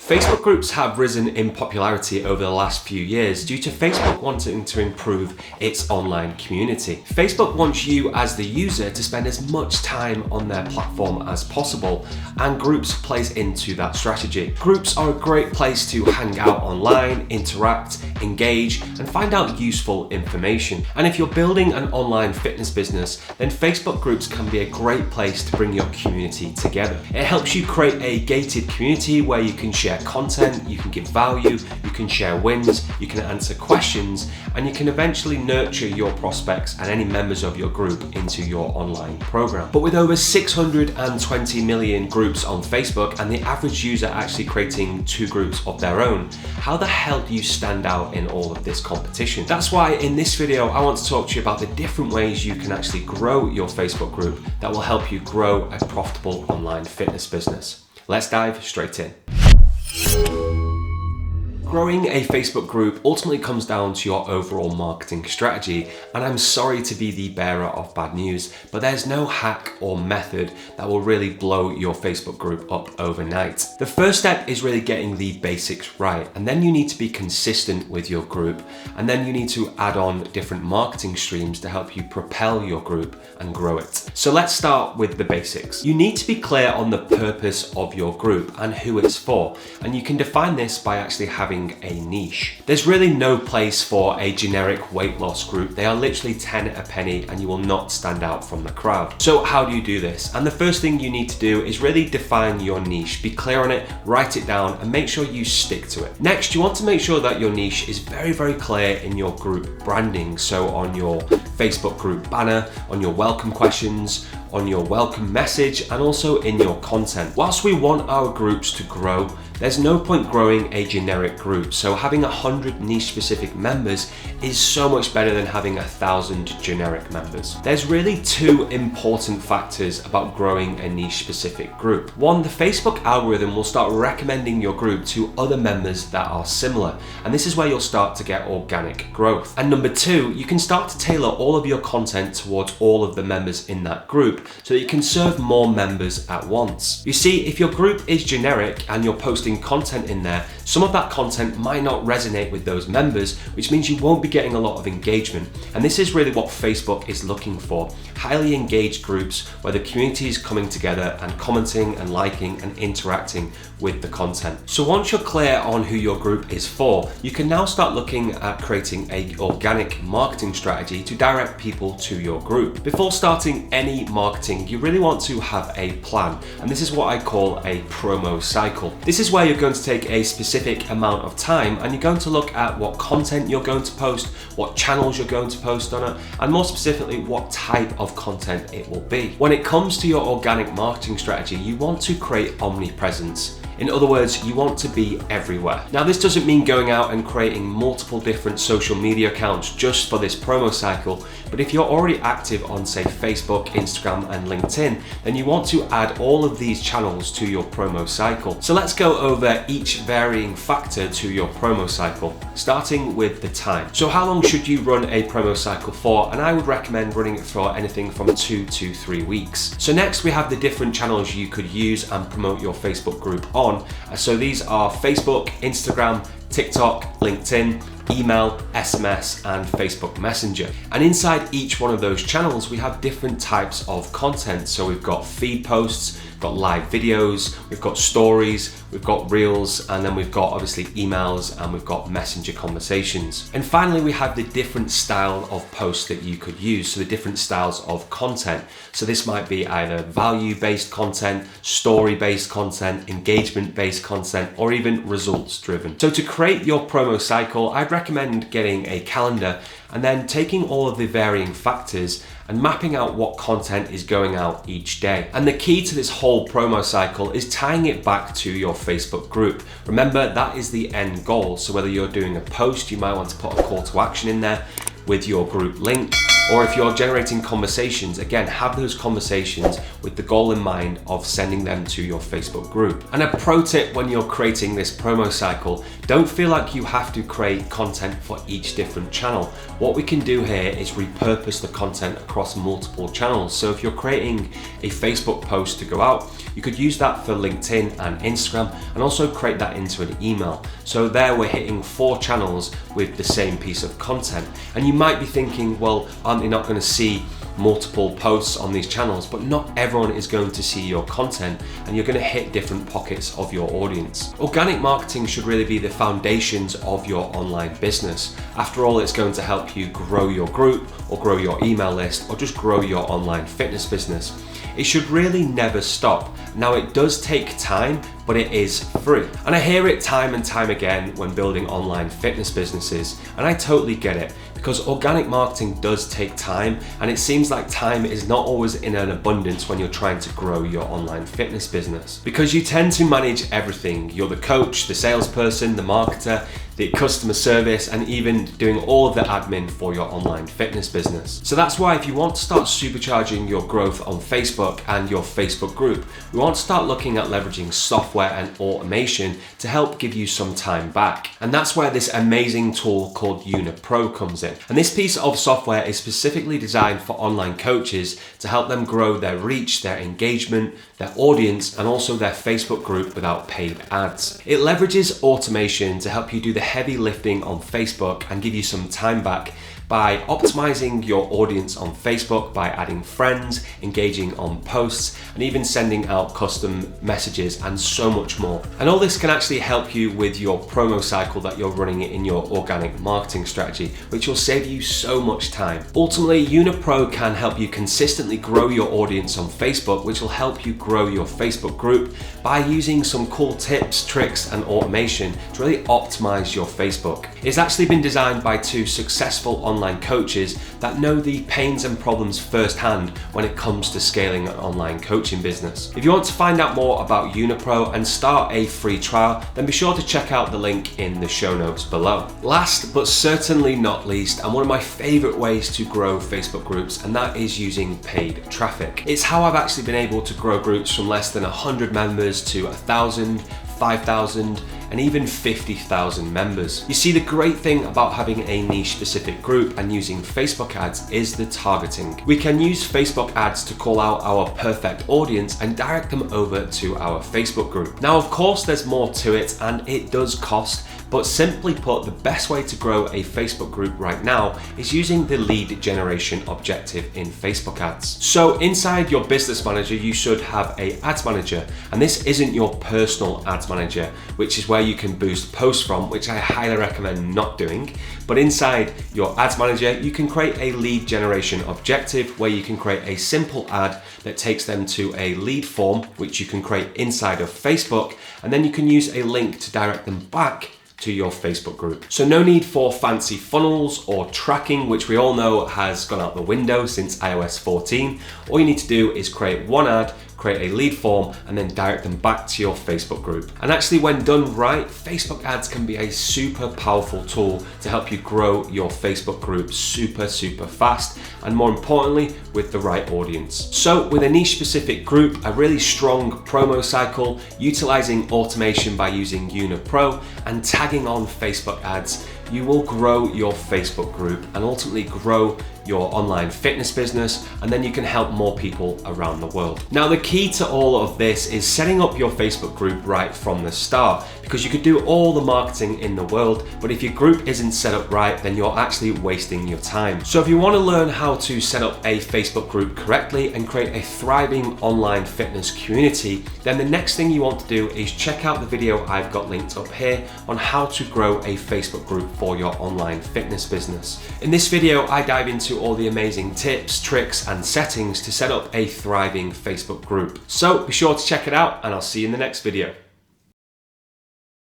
Facebook groups have risen in popularity over the last few years due to Facebook wanting to improve its online community. Facebook wants you as the user to spend as much time on their platform as possible, and groups plays into that strategy. Groups are a great place to hang out online, interact, engage, and find out useful information. And if you're building an online fitness business, then Facebook groups can be a great place to bring your community together. It helps you create a gated community where you can share content, you can give value, you can share wins, you can answer questions, and you can eventually nurture your prospects and any members of your group into your online program. But with over 620 million groups on Facebook and the average user actually creating 2 groups of their own, how the hell do you stand out in all of this competition? That's why in this video I want to talk to you about the different ways you can actually grow your Facebook group that will help you grow a profitable online fitness business. Let's dive straight in. Growing a Facebook group ultimately comes down to your overall marketing strategy, and I'm sorry to be the bearer of bad news, but there's no hack or method that will really blow your Facebook group up overnight. The first step is really getting the basics right, and then you need to be consistent with your group, and then you need to add on different marketing streams to help you propel your group and grow it. So let's start with the basics. You need to be clear on the purpose of your group and who it's for, and you can define this by actually having a niche. There's really no place for a generic weight loss group. They are literally 10 a penny and you will not stand out from the crowd. So how do you do this? And the first thing you need to do is really define your niche. Be clear on it, write it down, and make sure you stick to it. Next, you want to make sure that your niche is very, very clear in your group branding. So on your Facebook group banner, on your welcome questions, on your welcome message, and also in your content. Whilst we want our groups to grow, there's no point growing a generic group. So having 100 niche specific members is so much better than having 1,000 generic members. There's really 2 important factors about growing a niche specific group. One, the Facebook algorithm will start recommending your group to other members that are similar. And this is where you'll start to get organic growth. And number 2, you can start to tailor all of your content towards all of the members in that group so that you can serve more members at once. You see, if your group is generic and you're posting content in there, some of that content might not resonate with those members, which means you won't be getting a lot of engagement. And this is really what Facebook is looking for. Highly engaged groups where the community is coming together and commenting and liking and interacting with the content. So once you're clear on who your group is for, you can now start looking at creating an organic marketing strategy to direct people to your group. Before starting any marketing, you really want to have a plan. And this is what I call a promo cycle. This is where you're going to take a specific amount of time and you're going to look at what content you're going to post, what channels you're going to post on it, and more specifically, what type of content it will be. When it comes to your organic marketing strategy, you want to create omnipresence. In other words, you want to be everywhere. Now, this doesn't mean going out and creating multiple different social media accounts just for this promo cycle, but if you're already active on, say, Facebook, Instagram, and LinkedIn, then you want to add all of these channels to your promo cycle. So let's go over each varying factor to your promo cycle, starting with the time. So how long should you run a promo cycle for? And I would recommend running it for anything from 2 to 3 weeks. So next we have the different channels you could use and promote your Facebook group on. So these are Facebook, Instagram, TikTok, LinkedIn, email, SMS, and Facebook Messenger. And inside each one of those channels, we have different types of content. So we've got feed posts, we've got live videos, we've got stories, we've got reels, and then we've got obviously emails, and we've got messenger conversations. And finally, we have the different style of posts that you could use. So the different styles of content. So this might be either value-based content, story-based content, engagement-based content, or even results-driven. So to create your promo cycle, I'd recommend getting a calendar and then taking all of the varying factors and mapping out what content is going out each day. And the key to this whole promo cycle is tying it back to your Facebook group. Remember, that is the end goal. So whether you're doing a post, you might want to put a call to action in there with your group link. Or if you're generating conversations, again, have those conversations with the goal in mind of sending them to your Facebook group. And a pro tip when you're creating this promo cycle, don't feel like you have to create content for each different channel. What we can do here is repurpose the content across multiple channels. So if you're creating a Facebook post to go out, you could use that for LinkedIn and Instagram, and also create that into an email. So there we're hitting 4 channels with the same piece of content. And you might be thinking, well, aren't they not going to see multiple posts on these channels? But not everyone is going to see your content, and you're going to hit different pockets of your audience. Organic marketing should really be the foundations of your online business. After all, it's going to help you grow your group, or grow your email list, or just grow your online fitness business. It should really never stop. Now, it does take time, but it is free. And I hear it time and time again when building online fitness businesses, and I totally get it, because organic marketing does take time, and it seems like time is not always in an abundance when you're trying to grow your online fitness business. Because you tend to manage everything. You're the coach, the salesperson, the marketer, the customer service, and even doing all of the admin for your online fitness business. So that's why if you want to start supercharging your growth on Facebook and your Facebook group, we want to start looking at leveraging software and automation to help give you some time back. And that's where this amazing tool called YunaPro comes in. And this piece of software is specifically designed for online coaches to help them grow their reach, their engagement, their audience, and also their Facebook group without paid ads. It leverages automation to help you do the heavy lifting on Facebook and give you some time back by optimizing your audience on Facebook, by adding friends, engaging on posts, and even sending out custom messages, and so much more. And all this can actually help you with your promo cycle that you're running in your organic marketing strategy, which will save you so much time. Ultimately, YunaPro can help you consistently grow your audience on Facebook, which will help you grow your Facebook group by using some cool tips, tricks, and automation to really optimize your Facebook. It's actually been designed by 2 successful online coaches that know the pains and problems firsthand when it comes to scaling an online coaching business. If you want to find out more about YunaPro and start a free trial, then be sure to check out the link in the show notes below. Last but certainly not least, and one of my favorite ways to grow Facebook groups, and that is using paid traffic. It's how I've actually been able to grow groups from less than 100 members to 1,000, 5,000, and even 50,000 members. You see, the great thing about having a niche specific group and using Facebook ads is the targeting. We can use Facebook ads to call out our perfect audience and direct them over to our Facebook group. Now, of course, there's more to it and it does cost, but simply put, the best way to grow a Facebook group right now is using the lead generation objective in Facebook ads. So inside your business manager, you should have an ads manager, and this isn't your personal ads manager, which is where you can boost posts from, which I highly recommend not doing. But inside your ads manager, you can create a lead generation objective where you can create a simple ad that takes them to a lead form, which you can create inside of Facebook, and then you can use a link to direct them back to your Facebook group. So no need for fancy funnels or tracking, which we all know has gone out the window since iOS 14. All you need to do is create one ad, create a lead form, and then direct them back to your Facebook group. And actually, when done right, Facebook ads can be a super powerful tool to help you grow your Facebook group super fast, and more importantly, with the right audience. So with a niche specific group, a really strong promo cycle, utilizing automation by using YunaPro, and tagging on Facebook ads, you will grow your Facebook group and ultimately grow your online fitness business, and then you can help more people around the world. Now, the key to all of this is setting up your Facebook group right from the start, because you could do all the marketing in the world, but if your group isn't set up right, then you're actually wasting your time. So if you want to learn how to set up a Facebook group correctly and create a thriving online fitness community, then the next thing you want to do is check out the video I've got linked up here on how to grow a Facebook group for your online fitness business. In this video, I dive into all the amazing tips, tricks, and settings to set up a thriving Facebook group. So be sure to check it out, and I'll see you in the next video.